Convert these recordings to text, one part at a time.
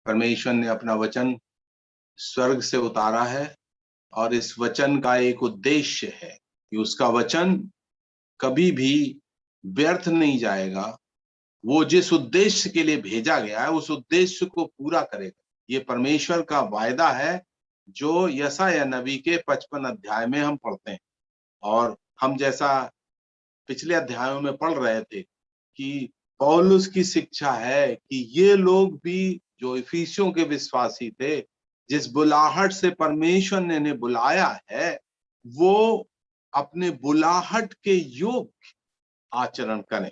परमेश्वर ने अपना वचन स्वर्ग से उतारा है और इस वचन का एक उद्देश्य है कि उसका वचन कभी भी व्यर्थ नहीं जाएगा। वो जिस उद्देश्य के लिए भेजा गया है उस उद्देश्य को पूरा करेगा। ये परमेश्वर का वायदा है जो यशायाह नबी के 55 अध्याय में हम पढ़ते हैं। और हम जैसा पिछले अध्यायों में पढ़ रहे थे कि पौलुस की शिक्षा है कि ये लोग भी जो इफिसियों के विश्वासी थे, जिस बुलाहट से परमेश्वर ने इन्हें बुलाया है, वो अपने बुलाहट के योग्य आचरण करें।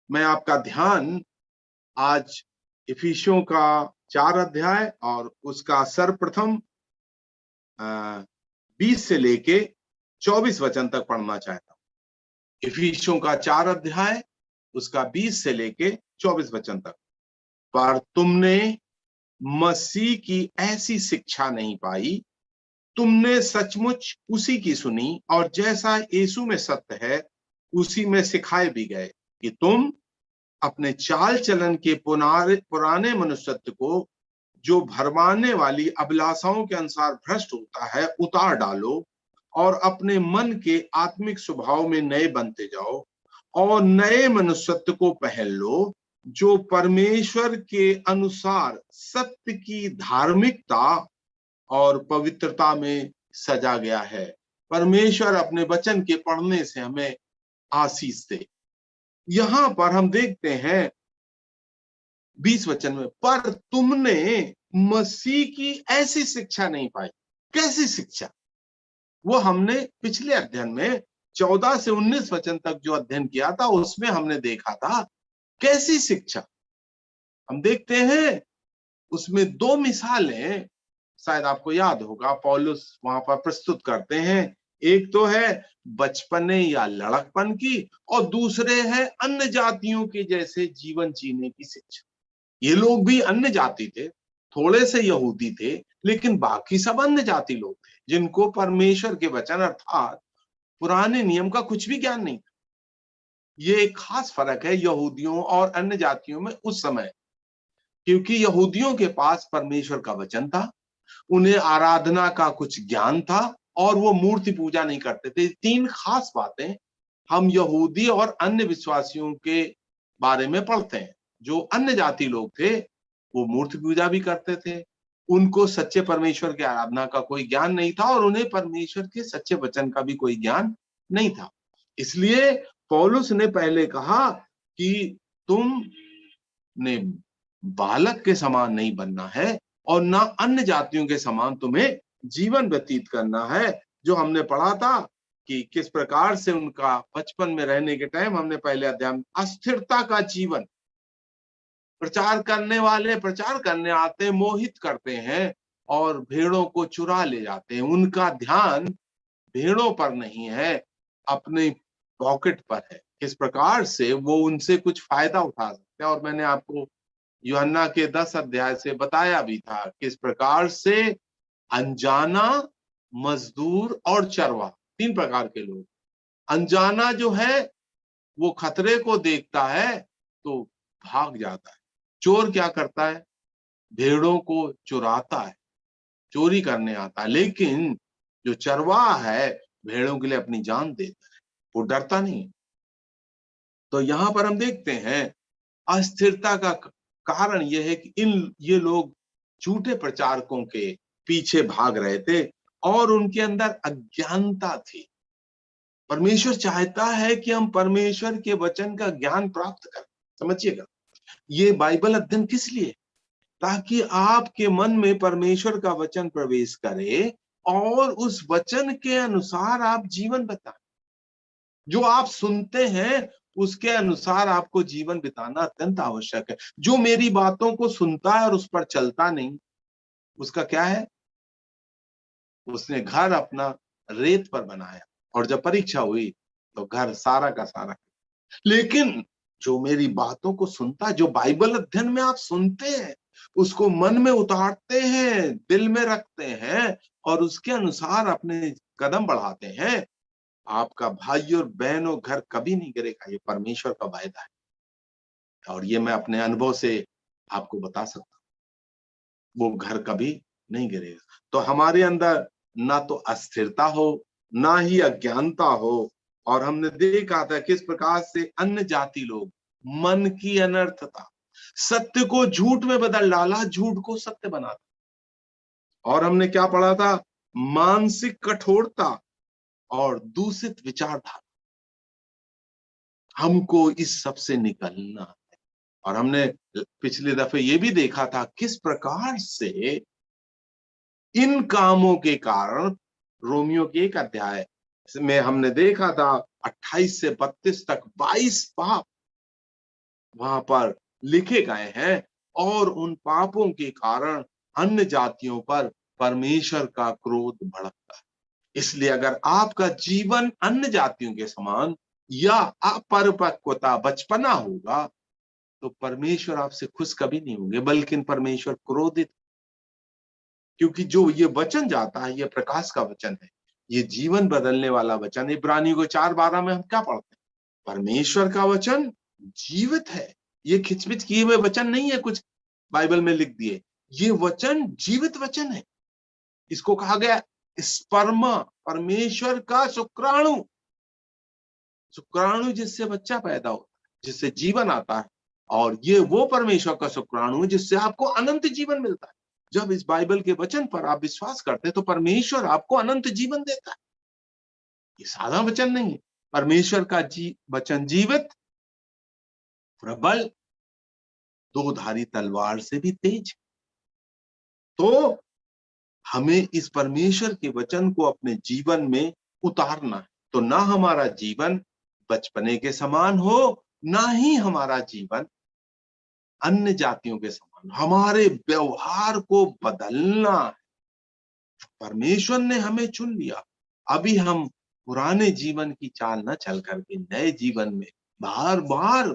मैं आपका ध्यान आज इफिसियों का 4 अध्याय और उसका सर्वप्रथम 20 से लेके 24 वचन तक पढ़ना चाहता हूं। इफिसियों का 4 अध्याय उसका 20 से लेके 24 वचन तक। पर तुमने मसीह की ऐसी शिक्षा नहीं पाई, तुमने सचमुच उसी की सुनी और जैसा यीशु में सत्य है उसी में सिखाए भी गए कि तुम अपने चाल चलन के पुराने मनुष्यत्व को जो भरमाने वाली अभिलाषाओं के अनुसार भ्रष्ट होता है उतार डालो और अपने मन के आत्मिक स्वभाव में नए बनते जाओ और नए मनुष्यत्व को पहन लो जो परमेश्वर के अनुसार सत्य की धार्मिकता और पवित्रता में सजा गया है। परमेश्वर अपने वचन के पढ़ने से हमें आशीष दे। यहां पर हम देखते हैं 20 वचन में, पर तुमने मसीह की ऐसी शिक्षा नहीं पाई। कैसी शिक्षा? वो हमने पिछले अध्ययन में 14 से 19 वचन तक जो अध्ययन किया था उसमें हमने देखा था कैसी शिक्षा। हम देखते हैं उसमें 2 मिसालें शायद आपको याद होगा पौलुस वहां पर प्रस्तुत करते हैं। एक तो है बचपने या लड़कपन की और दूसरे है अन्य जातियों के जैसे जीवन जीने की शिक्षा। ये लोग भी अन्य जाति थे, थोड़े से यहूदी थे, लेकिन बाकी सब अन्य जाति लोग थे जिनको परमेश्वर के वचन अर्थात पुराने नियम का कुछ भी ज्ञान नहीं था। ये एक खास फर्क है यहूदियों और अन्य जातियों में उस समय, क्योंकि यहूदियों के पास परमेश्वर का वचन था, उन्हें आराधना का कुछ ज्ञान था और वो मूर्ति पूजा नहीं करते थे। 3 खास बातें हम यहूदी और अन्य विश्वासियों के बारे में पढ़ते हैं। जो अन्य जाति लोग थे वो मूर्ति पूजा भी करते थे, उनको सच्चे परमेश्वर की आराधना का कोई ज्ञान नहीं था और उन्हें परमेश्वर के सच्चे वचन का भी कोई ज्ञान नहीं था। इसलिए पौलुस ने पहले कहा कि तुमने बालक के समान नहीं बनना है और ना अन्य जातियों के समान तुम्हें जीवन व्यतीत करना है। जो हमने पढ़ा था कि किस प्रकार से उनका बचपन में रहने के टाइम हमने पहले अध्याय में अस्थिरता का जीवन, प्रचार करने वाले प्रचार करने आते मोहित करते हैं और भेड़ों को चुरा ले जाते हैं। उनका ध्यान भेड़ों पर नहीं है, अपने पॉकेट पर है। किस प्रकार से वो उनसे कुछ फायदा उठा सकते हैं। और मैंने आपको यूहन्ना के 10 अध्याय से बताया भी था किस प्रकार से अनजाना, मजदूर और चरवाहा 3 प्रकार के लोग। अनजाना जो है वो खतरे को देखता है तो भाग जाता है। चोर क्या करता है? भेड़ों को चुराता है, चोरी करने आता है। लेकिन जो चरवाहा है भेड़ों के लिए अपनी जान देता है, वो डरता नहीं। तो यहां पर हम देखते हैं अस्थिरता का कारण यह है कि ये लोग झूठे प्रचारकों के पीछे भाग रहे थे और उनके अंदर अज्ञानता थी। परमेश्वर चाहता है कि हम परमेश्वर के वचन का ज्ञान प्राप्त करें। समझिएगा, ये बाइबल अध्ययन किस लिए? ताकि आपके मन में परमेश्वर का वचन प्रवेश करे और उस वचन के अनुसार आप जीवन बिताएं। जो आप सुनते हैं उसके अनुसार आपको जीवन बिताना अत्यंत आवश्यक है। जो मेरी बातों को सुनता है और उस पर चलता नहीं, उसका क्या है? उसने घर अपना रेत पर बनाया और जब परीक्षा हुई तो घर सारा का सारा। लेकिन जो मेरी बातों को सुनता है, जो बाइबल अध्ययन में आप सुनते हैं, उसको मन में उतारते हैं, दिल में रखते हैं और उसके अनुसार अपने कदम बढ़ाते हैं, आपका भाई और बहनों घर कभी नहीं गिरेगा। ये परमेश्वर का वायदा है और ये मैं अपने अनुभव से आपको बता सकता हूं। वो घर कभी नहीं गिरेगा। तो हमारे अंदर ना तो अस्थिरता हो, ना ही अज्ञानता हो। और हमने देखा था किस प्रकार से अन्य जाति लोग मन की अनर्थता, सत्य को झूठ में बदल डाला, झूठ को सत्य बना दिया। और हमने क्या पढ़ा था? मानसिक कठोरता और दूषित विचारधारा। हमको इस सब से निकलना है। और हमने पिछले दफे ये भी देखा था किस प्रकार से इन कामों के कारण, रोमियो के 1 अध्याय में हमने देखा था 28 से 32 तक 22 पाप वहां पर लिखे गए हैं। और उन पापों के कारण अन्य जातियों पर परमेश्वर का क्रोध भड़कता है। इसलिए अगर आपका जीवन अन्य जातियों के समान या अपरिपक्वता, बचपना होगा, तो परमेश्वर आपसे खुश कभी नहीं होंगे, बल्कि परमेश्वर क्रोधित। क्योंकि जो ये वचन जाता है, ये प्रकाश का वचन है, ये जीवन बदलने वाला वचन। इब्रानियों को 4:12 में हम क्या पढ़ते हैं? परमेश्वर का वचन जीवित है। ये खिचपिच किए हुए वचन नहीं है, कुछ बाइबल में लिख दिए। ये वचन जीवित वचन है। इसको कहा गया स्पर्मा, परमेश्वर का शुक्राणु। शुक्राणु जिससे बच्चा पैदा होता है, जिससे जीवन आता है। और ये वो परमेश्वर का शुक्राणु है जिससे आपको अनंत जीवन मिलता है। जब इस बाइबल के वचन पर आप विश्वास करते हैं तो परमेश्वर आपको अनंत जीवन देता है। ये साधारण वचन नहीं है। परमेश्वर का वचन जीवित, प्रबल, दो-धारी तलवार से भी तेज। तो हमें इस परमेश्वर के वचन को अपने जीवन में उतारना है। तो ना हमारा जीवन बचपने के समान हो, ना ही हमारा जीवन अन्य जातियों के समान। हमारे व्यवहार को बदलना है। परमेश्वर ने हमें चुन लिया। अभी हम पुराने जीवन की चाल न चल करके नए जीवन में बार बार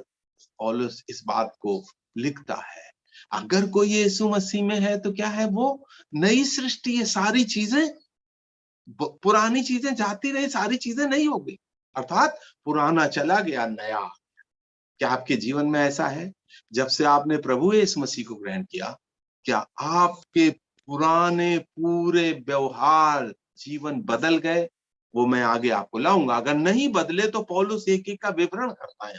पौलुस इस बात को लिखता है। अगर कोई यीशु मसीह में है तो क्या है? वो नई सृष्टि है। सारी चीजें, पुरानी चीजें जाती रही, सारी चीजें नई हो गई। अर्थात पुराना चला गया, नया। क्या आपके जीवन में ऐसा है? जब से आपने प्रभु यीशु मसीह को ग्रहण किया, क्या आपके पुराने पूरे व्यवहार, जीवन बदल गए? वो मैं आगे आपको लाऊंगा। अगर नहीं बदले तो पौलुस एक एक का विवरण करता है।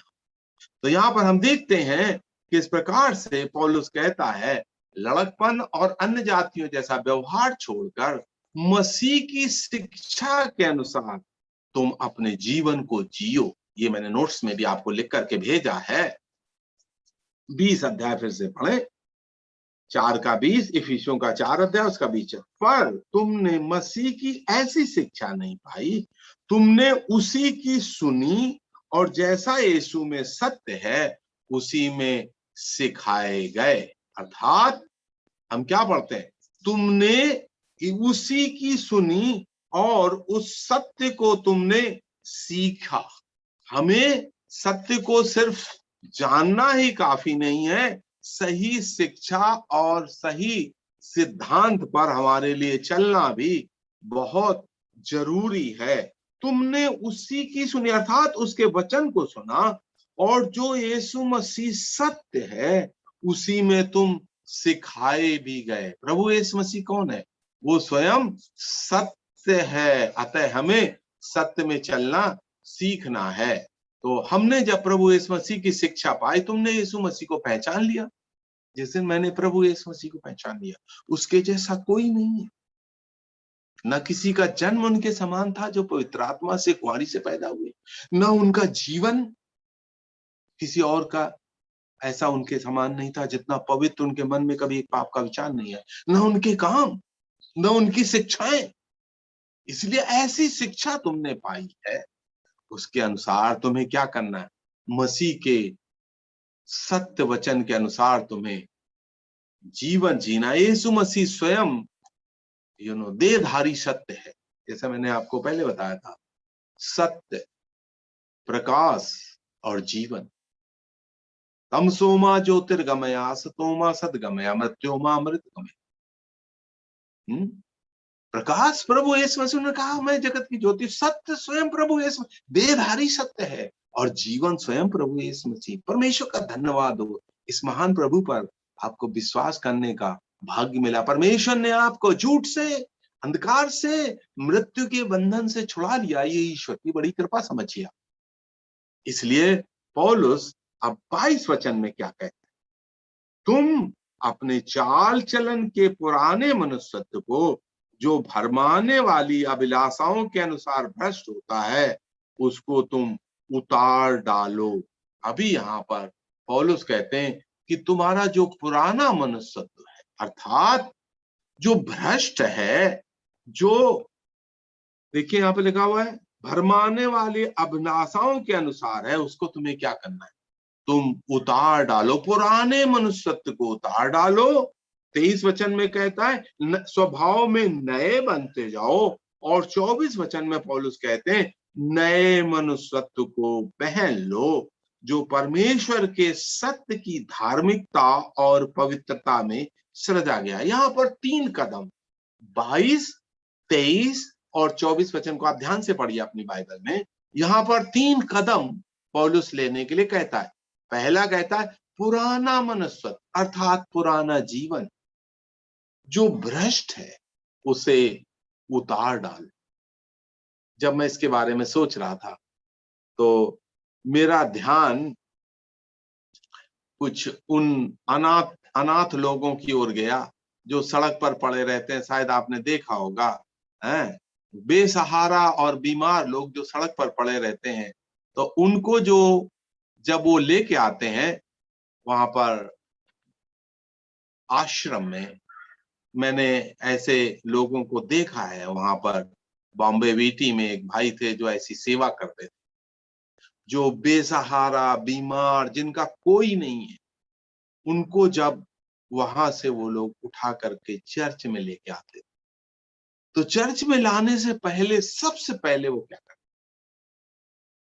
तो यहाँ पर हम देखते हैं कि इस प्रकार से पौलुस कहता है, लड़कपन और अन्य जातियों जैसा व्यवहार छोड़कर मसीह की शिक्षा के अनुसार तुम अपने जीवन को जियो। ये मैंने नोट्स में भी आपको लिख करके भेजा है। 20 अध्याय फिर से पढ़े, 4 का 20, इफिसियों का 4 अध्याय उसका 20। पर तुमने मसीह की ऐसी शिक्षा नहीं पाई, तुमने उसी की सुनी और जैसा यीशु में सत्य है उसी में सिखाए गए। अर्थात हम क्या पढ़ते हैं? तुमने उसी की सुनी और उस सत्य को तुमने सीखा। हमें सत्य को सिर्फ जानना ही काफी नहीं है, सही शिक्षा और सही सिद्धांत पर हमारे लिए चलना भी बहुत जरूरी है। तुमने उसी की सुनी, अर्थात उसके वचन को सुना, और जो यीशु मसीह सत्य है उसी में तुम सिखाए भी गए। प्रभु यीशु मसीह कौन है? वो स्वयं सत्य है। अतः हमें सत्य में चलना सीखना है। तो हमने जब प्रभु यीशु मसीह की शिक्षा पाई, तुमने यीशु मसीह को पहचान लिया। जिस दिन मैंने प्रभु यीशु मसीह को पहचान लिया, उसके जैसा कोई नहीं है। न किसी का जन्म उनके समान था जो पवित्र आत्मा से, कुंवारी से पैदा हुए। न उनका जीवन किसी और का ऐसा उनके समान नहीं था जितना पवित्र। उनके मन में कभी एक पाप का विचार नहीं है। न उनके काम, न उनकी शिक्षाएं। इसलिए ऐसी शिक्षा तुमने पाई है, उसके अनुसार तुम्हें क्या करना है? मसीह के सत्य वचन के अनुसार तुम्हें जीवन जीना। यीशु मसीह स्वयं देहधारी सत्य है। जैसा मैंने आपको पहले बताया था, सत्य, प्रकाश और जीवन। तमसोमा ज्योतिर्गमया, सतोमा सद्गमया, मृत्योमा अमृतगमया। प्रकाश प्रभु यीशु मसीह ने कहा, मैं जगत की ज्योति। सत्य स्वयं प्रभु यीशु, देहधारी सत्य है। और जीवन स्वयं प्रभु यीशु मसीह। परमेश्वर का धन्यवाद हो इस महान प्रभु पर आपको विश्वास करने का भाग्य मिला। परमेश्वर ने आपको झूठ से, अंधकार से, मृत्यु के बंधन से छुड़ा लिया। ये ईश्वर की बड़ी कृपा समझिए। इसलिए पौलुस अब 22 वचन में क्या कहते हैं, तुम अपने चाल चलन के पुराने मनुष्यत्व को, जो भरमाने वाली अभिलाषाओं के अनुसार भ्रष्ट होता है, उसको तुम उतार डालो। अभी यहां पर पौलुस कहते हैं कि तुम्हारा जो पुराना मनुष्यत्व है, अर्थात जो भ्रष्ट है, जो देखिए यहां पे लिखा हुआ है भरमाने वाली अभिलाषाओं के अनुसार है, उसको तुम्हें क्या करना है, तुम उतार डालो। पुराने मनुष्यत्व को उतार डालो। 23 वचन में कहता है स्वभाव में नए बनते जाओ। और 24 वचन में पौलुस कहते हैं नए मनुष्यत्व को पहन लो, जो परमेश्वर के सत्य की धार्मिकता और पवित्रता में सृजा गया। यहां पर 3 कदम, 22, 23 और 24 वचन को आप ध्यान से पढ़िए अपनी बाइबल में। यहां पर 3 कदम पौलुस लेने के लिए कहता है। पहला कहता है पुराना मनुष्य, अर्थात पुराना जीवन जो भ्रष्ट है उसे उतार डाल। जब मैं इसके बारे में सोच रहा था तो मेरा ध्यान कुछ उन अनाथ अनाथ लोगों की ओर गया जो सड़क पर पड़े रहते हैं। शायद आपने देखा होगा, हैं, बेसहारा और बीमार लोग जो सड़क पर पड़े रहते हैं, तो उनको जो जब वो लेके आते हैं वहां पर आश्रम में, मैंने ऐसे लोगों को देखा है। वहां पर बॉम्बे वीटी में एक भाई थे जो ऐसी सेवा करते थे, जो बेसहारा बीमार जिनका कोई नहीं है, उनको जब वहां से वो लोग उठा करके चर्च में लेके आते थे, तो चर्च में लाने से पहले सबसे पहले वो क्या करते,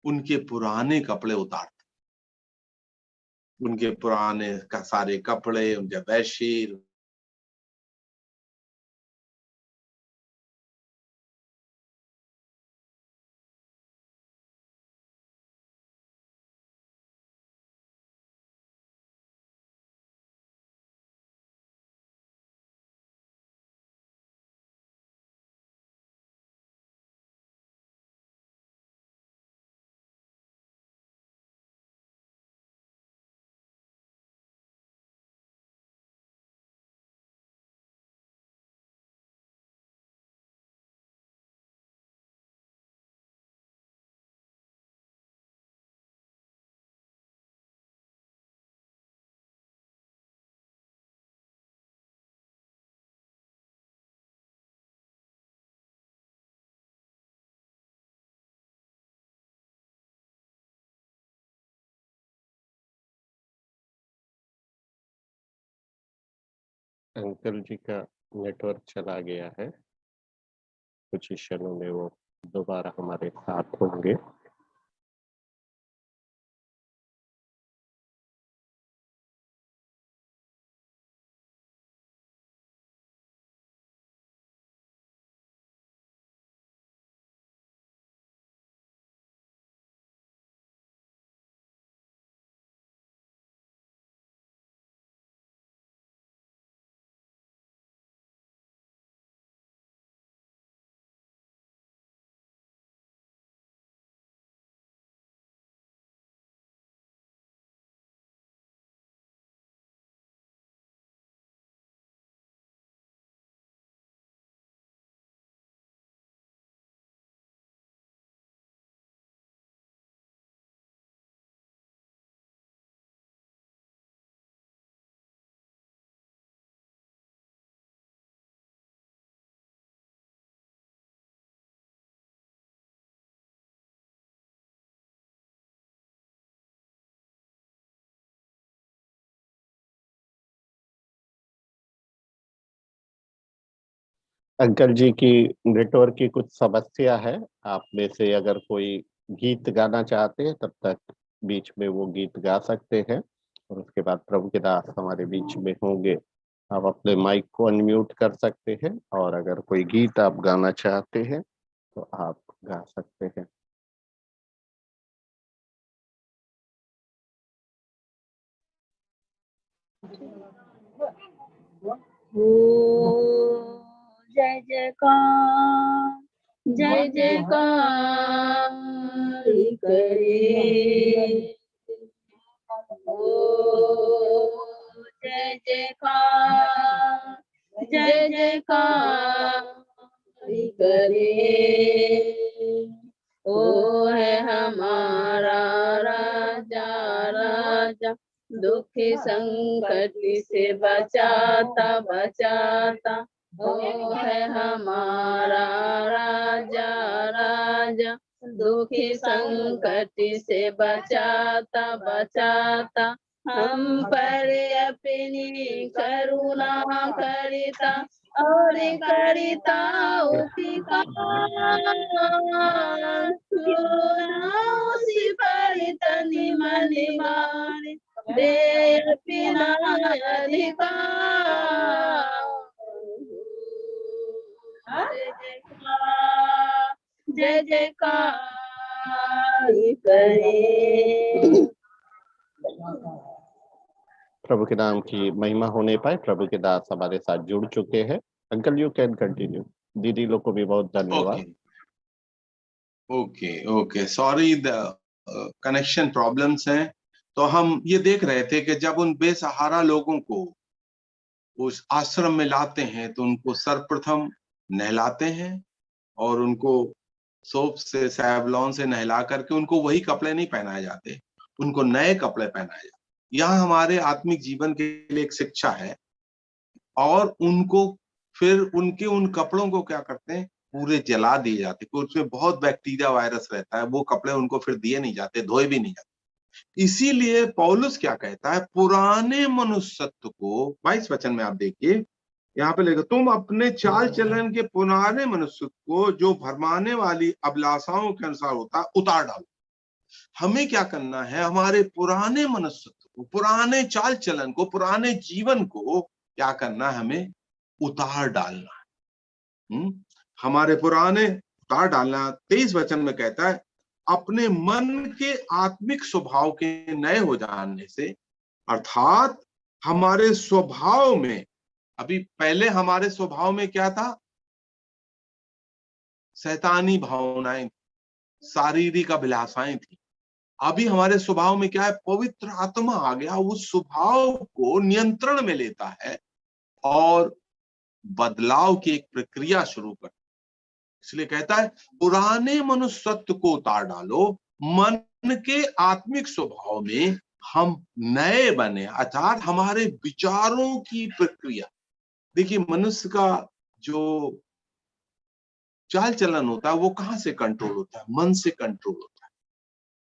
उनके पुराने कपड़े उतारते, उनके पुराने का सारे कपड़े, उनके बेडशीट, अंकल जी का नेटवर्क चला गया है। कुछ क्षणों में वो दोबारा हमारे साथ होंगे। अंकल जी की नेटवर्क की कुछ समस्या है। आप में से अगर कोई गीत गाना चाहते हैं तब तक बीच में वो गीत गा सकते हैं, और उसके बाद प्रभु के दास हमारे बीच में होंगे। आप अपने माइक को अनम्यूट कर सकते हैं, और अगर कोई गीत आप गाना चाहते हैं तो आप गा सकते हैं। ओ जय जयकार, जय जयकार करे। ओ जय जयकार, जय जयकार करे। ओ है हमारा राजा राजा, दुख संकट से बचाता बचाता। ओ है हमारा राजा राजा, दुख संकट से बचाता बचाता। हम पर अपनी करुणा करता और करता उपकार। उसी पर तनि मन मारे दे अपना अधिकार। जय जयकार, जय जयकार करे। प्रभु के नाम की महिमा होने पाए। प्रभु के दास हमारे साथ जुड़ चुके हैं। Uncle you can continue. दीदी लोग को भी बहुत धन्यवाद। Okay okay, sorry the connection problems हैं। तो हम ये देख रहे थे कि जब उन बेसहारा लोगों को उस आश्रम में लाते हैं तो उनको सर्वप्रथम नहलाते हैं और उनको सोप से सैवलॉन से नहला करके उनको वही कपड़े नहीं पहनाए जाते, उनको नए कपड़े पहनाए जाते। यह हमारे आत्मिक जीवन के लिए एक शिक्षा है। और उनको फिर उनके उन कपड़ों को क्या करते हैं, पूरे जला दिए जाते, क्योंकि उसमें बहुत बैक्टीरिया वायरस रहता है। वो कपड़े उनको फिर दिए नहीं जाते, धोए भी नहीं जाते। इसीलिए पौलुस क्या कहता है, पुराने मनुष्यत्व को 22 वचन में आप देखिए, यहाँ पे लिखा, तुम अपने चाल चलन के पुराने मनुष्य को जो भरमाने वाली अभिलाषाओं के अनुसार होता है उतार डालो। हमें क्या करना है, हमारे पुराने मनुष्यत्व को, पुराने चाल चलन को, पुराने जीवन को क्या करना है, हमें उतार डालना है। हमारे पुराने उतार डालना। 23 वचन में कहता है, अपने मन के आत्मिक स्वभाव के नए हो जाने से, अर्थात हमारे स्वभाव में, अभी पहले हमारे स्वभाव में क्या था, शैतानी भावनाएं, शारीरिक अभिलाषाएं थी। अभी हमारे स्वभाव में क्या है, पवित्र आत्मा आ गया, उस स्वभाव को नियंत्रण में लेता है और बदलाव की एक प्रक्रिया शुरू कर। इसलिए कहता है, पुराने मनुष्यत्व को उतार डालो, मन के आत्मिक स्वभाव में हम नए बने, अर्थात हमारे विचारों की प्रक्रिया। देखिए, मनुष्य का जो चाल चलन होता है वो कहां से कंट्रोल होता है, मन से कंट्रोल होता है।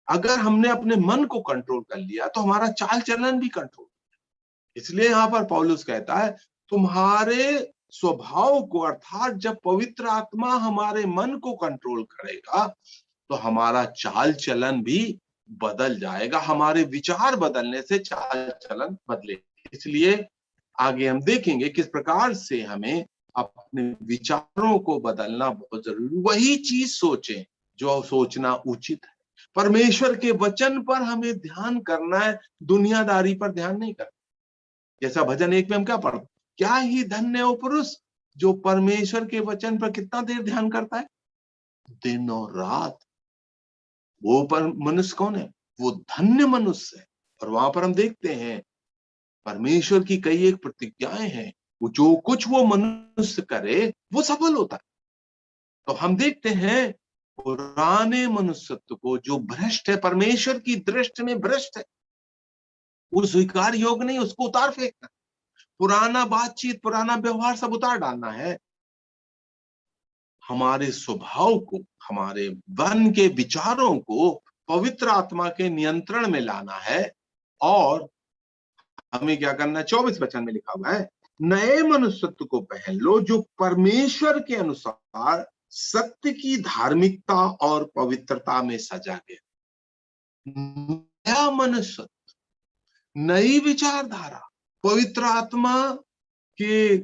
अगर हमने अपने मन को कंट्रोल कर लिया तो हमारा चाल चलन भी कंट्रोल। इसलिए यहां पर पौलुस कहता है, तुम्हारे स्वभाव को, अर्थात जब पवित्र आत्मा हमारे मन को कंट्रोल करेगा तो हमारा चाल चलन भी बदल जाएगा। हमारे विचार बदलने से चाल चलन बदले। इसलिए आगे हम देखेंगे किस प्रकार से हमें अपने विचारों को बदलना बहुत जरूरी। वही चीज सोचें जो सोचना उचित है। परमेश्वर के वचन पर हमें ध्यान करना है, दुनियादारी पर ध्यान नहीं करना। जैसा भजन 1 में हम क्या पढ़ते, क्या ही धन्य वो पुरुष जो परमेश्वर के वचन पर कितना देर ध्यान करता है, दिन और रात। वो पर मनुष्य कौन है, वो धन्य मनुष्य है। और वहां पर हम देखते हैं परमेश्वर की कई एक प्रतिज्ञाएं हैं, वो जो कुछ वो मनुष्य करे वो सफल होता है। तो हम देखते हैं पुराने मनुष्यत्व को जो भ्रष्ट है, परमेश्वर की दृष्टि में भ्रष्ट है, वो स्वीकार योग्य नहीं, उसको उतार फेंकना। पुराना बातचीत, पुराना व्यवहार सब उतार डालना है। हमारे स्वभाव को, हमारे मन के विचारों को पवित्र आत्मा के नियंत्रण में लाना है। और हमें क्या करना है, 24 वचन में लिखा हुआ है, नए मनुष्यत्व को पहन लो जो परमेश्वर के अनुसार सत्य की धार्मिकता और पवित्रता में सजा गया। नया मनुष्यत्व, नई विचारधारा, पवित्र आत्मा के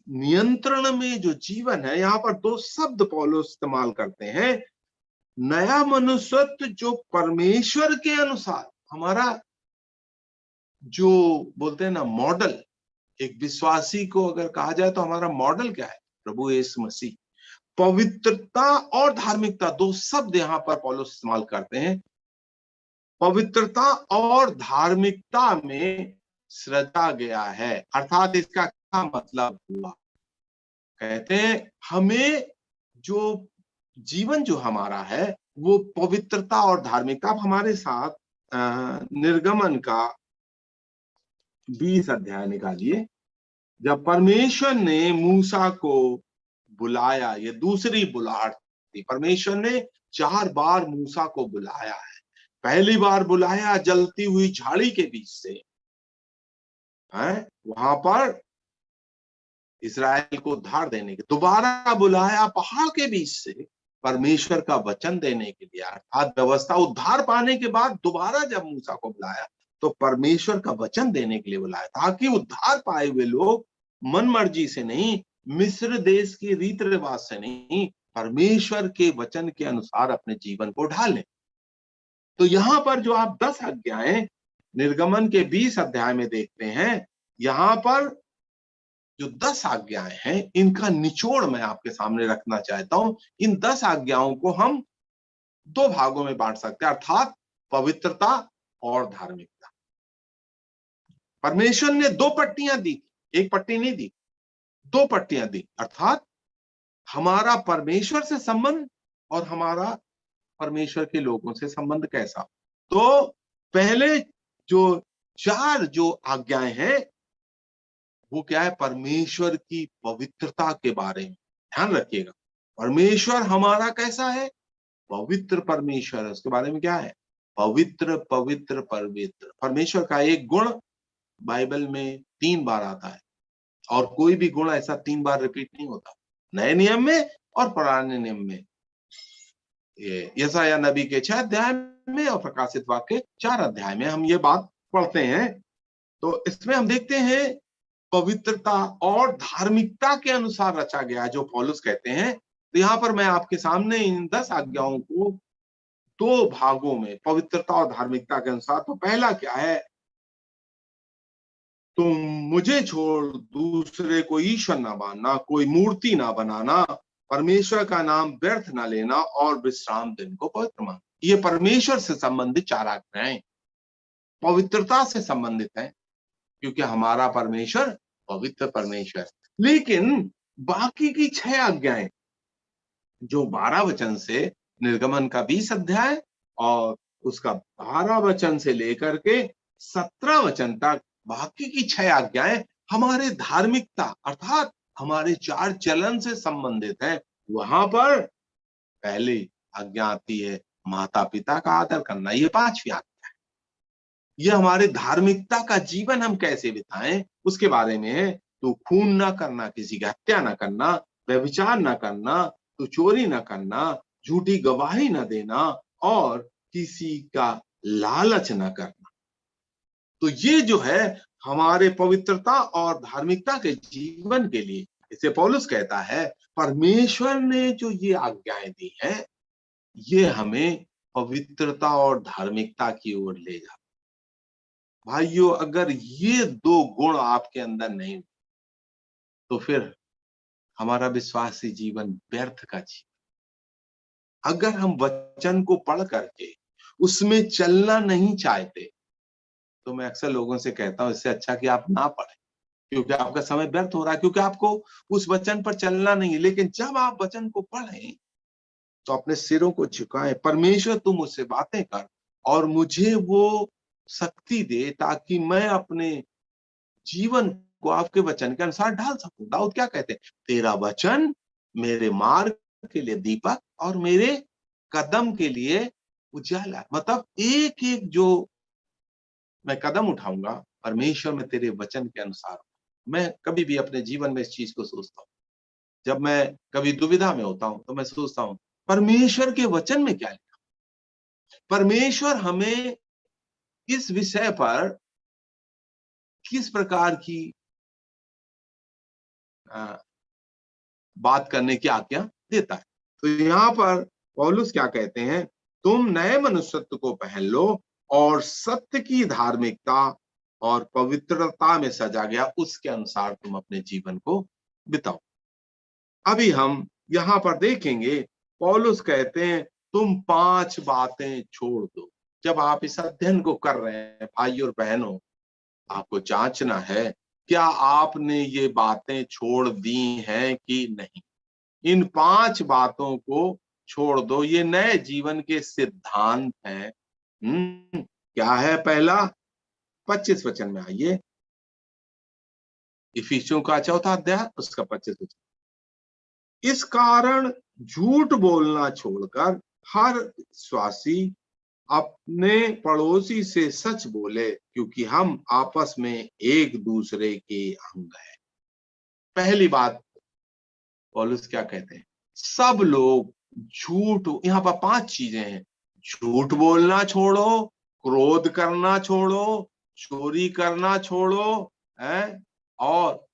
नियंत्रण में जो जीवन है। यहां पर 2 शब्द पौलुस इस्तेमाल करते हैं, नया मनुष्यत्व जो परमेश्वर के अनुसार, हमारा जो बोलते हैं ना मॉडल, एक विश्वासी को अगर कहा जाए तो हमारा मॉडल क्या है? प्रभु यीशु मसीह। पवित्रता और धार्मिकता, दो शब्द यहाँ पर पौलुस इस्तेमाल करते हैं। पवित्रता और धार्मिकता में सृजा गया है, अर्थात इसका क्या मतलब हुआ? कहते हैं हमें जो जीवन जो हमारा है वो पवित्रता और धार्मिकता। आप हमारे साथ निर्गमन का 20 अध्याय निकालिए। जब परमेश्वर ने मूसा को बुलाया, ये दूसरी बुलाहट थी। परमेश्वर ने 4 बार मूसा को बुलाया है। पहली बार बुलाया जलती हुई झाड़ी के बीच से, वहां पर इस्राएल को उद्धार देने के। दोबारा बुलाया पहाड़ के बीच से परमेश्वर का वचन देने के लिए, अर्थात व्यवस्था। उद्धार पाने के बाद दोबारा जब मूसा को बुलाया तो परमेश्वर का वचन देने के लिए बुलाया, ताकि उद्धार पाए हुए लोग मन मर्जी से नहीं, मिस्र देश के रीत रिवाज से नहीं, परमेश्वर के वचन के अनुसार अपने जीवन को ढालें। तो यहाँ पर जो आप 10 आज्ञाएं निर्गमन के 20 अध्याय में देखते हैं, यहाँ पर जो 10 आज्ञाएं हैं इनका निचोड़ मैं आपके सामने रखना चाहता हूं। इन 10 आज्ञाओं को हम 2 भागों में बांट सकते हैं, अर्थात पवित्रता और धार्मिकता। परमेश्वर ने 2 पट्टियां दी, एक पट्टी नहीं दी, 2 पट्टियां दी, अर्थात हमारा परमेश्वर से संबंध और हमारा परमेश्वर के लोगों से संबंध कैसा। तो पहले जो 4 जो आज्ञाएं हैं वो क्या है? परमेश्वर की पवित्रता के बारे में। ध्यान रखिएगा, परमेश्वर हमारा कैसा है? पवित्र परमेश्वर है। उसके बारे में क्या है? पवित्र पवित्र पवित्र। परमेश्वर का एक गुण बाइबल में 3 बार आता है, और कोई भी गुण ऐसा 3 बार रिपीट नहीं होता, नए नियम में और पुराने नियम में। ये यशायाह नबी के 6 अध्याय में और प्रकाशित वाक्य 4 अध्याय में हम ये बात पढ़ते हैं। तो इसमें हम देखते हैं पवित्रता और धार्मिकता के अनुसार रचा गया, जो पौलुस कहते हैं। तो यहाँ पर मैं आपके सामने इन 10 आज्ञाओं को 2 भागों में, पवित्रता और धार्मिकता के अनुसार। तो पहला क्या है? तुम मुझे छोड़ दूसरे को ईश्वर ना मानना, कोई मूर्ति ना बनाना, परमेश्वर का नाम व्यर्थ ना लेना और विश्राम दिन को पवित्र मानना। ये परमेश्वर से संबंधित 4 आज्ञाएं पवित्रता से संबंधित हैं, क्योंकि हमारा परमेश्वर पवित्र परमेश्वर। लेकिन बाकी की 6 आज्ञाएं जो 12 वचन से निर्गमन का 20 अध्याय और उसका 12 वचन से लेकर के 17 वचन तक, बाकी की 6 आज्ञाएं हमारे धार्मिकता अर्थात हमारे 4 चलन से संबंधित है। वहां पर पहली आज्ञा आती है माता पिता का आदर करना, ये 5वीं आज्ञा है। ये हमारे धार्मिकता का जीवन हम कैसे बिताएं उसके बारे में है। तो खून ना करना, किसी की हत्या ना करना, व्यभिचार ना करना, तो चोरी ना करना, झूठी गवाही ना देना और किसी का लालच ना करना। तो ये जो है हमारे पवित्रता और धार्मिकता के जीवन के लिए, इसे पौलुस कहता है परमेश्वर ने जो ये आज्ञाएं दी हैं ये हमें पवित्रता और धार्मिकता की ओर ले जाता। भाइयों, अगर ये 2 गुण आपके अंदर नहीं तो फिर हमारा विश्वासी जीवन व्यर्थ का जीवन। अगर हम वचन को पढ़ करके उसमें चलना नहीं चाहते तो मैं अक्सर लोगों से कहता हूं इससे अच्छा कि आप ना पढ़ें, क्योंकि आपका समय व्यर्थ हो रहा है, क्योंकि आपको उस वचन पर चलना नहीं है। लेकिन जब आप वचन को पढ़ें तो अपने सिरों को झुकाएं, परमेश्वर तू मुझसे बातें कर और मुझे वो शक्ति दे ताकि मैं अपने जीवन को आपके वचन के अनुसार ढाल सकूं। दाऊद क्या कहते हैं? तेरा वचन मेरे मार्ग के लिए दीपक और मेरे कदम के लिए उजाला। मतलब एक एक जो मैं कदम उठाऊंगा परमेश्वर में तेरे वचन के अनुसार। मैं कभी भी अपने जीवन में इस चीज को सोचता हूँ, जब मैं कभी दुविधा में होता हूं तो मैं सोचता हूं परमेश्वर के वचन में क्या लिखा, परमेश्वर हमें इस विषय पर किस प्रकार की बात करने की आज्ञा देता है। तो यहाँ पर पौलुस क्या कहते हैं? तुम नए मनुष्यत्व को पहन लो और सत्य की धार्मिकता और पवित्रता में सजा गया, उसके अनुसार तुम अपने जीवन को बिताओ। अभी हम यहाँ पर देखेंगे, पौलुस कहते हैं तुम 5 बातें छोड़ दो। जब आप इस अध्ययन को कर रहे हैं भाई और बहनों, आपको जांचना है क्या आपने ये बातें छोड़ दी हैं कि नहीं। इन 5 बातों को छोड़ दो, ये नए जीवन के सिद्धांत हैं। क्या है? पहला 25 वचन में आइए, इफिसियों का 4था अध्याय उसका 25 वचन। इस कारण झूठ बोलना छोड़कर हर विश्वासी अपने पड़ोसी से सच बोले, क्योंकि हम आपस में एक दूसरे के अंग हैं। पहली बात पौलुस क्या कहते हैं? सब लोग झूठ, यहाँ पर 5 चीजें हैं। झूठ बोलना छोड़ो, क्रोध करना छोड़ो, चोरी करना छोड़ो, है, और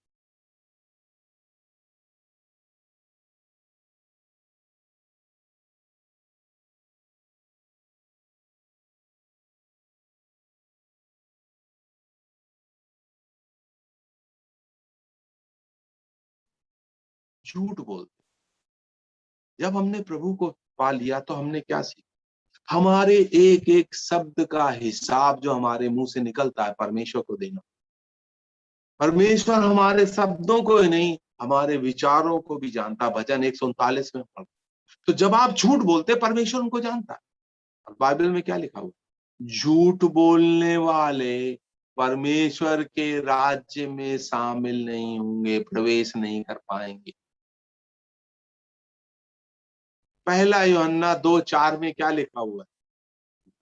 झूठ बोलते। जब हमने प्रभु को पा लिया तो हमने क्या सीखा? हमारे एक एक शब्द का हिसाब जो हमारे मुंह से निकलता है परमेश्वर को देना। परमेश्वर हमारे शब्दों को ही नहीं, हमारे विचारों को भी जानता। भजन 139 में पढ़। तो जब आप झूठ बोलते, परमेश्वर उनको जानता है। और बाइबल में क्या लिखा हुआ? झूठ बोलने वाले परमेश्वर के राज्य में शामिल नहीं होंगे, प्रवेश नहीं कर पाएंगे। पहला यूहन्ना 2:4 में क्या लिखा हुआ है?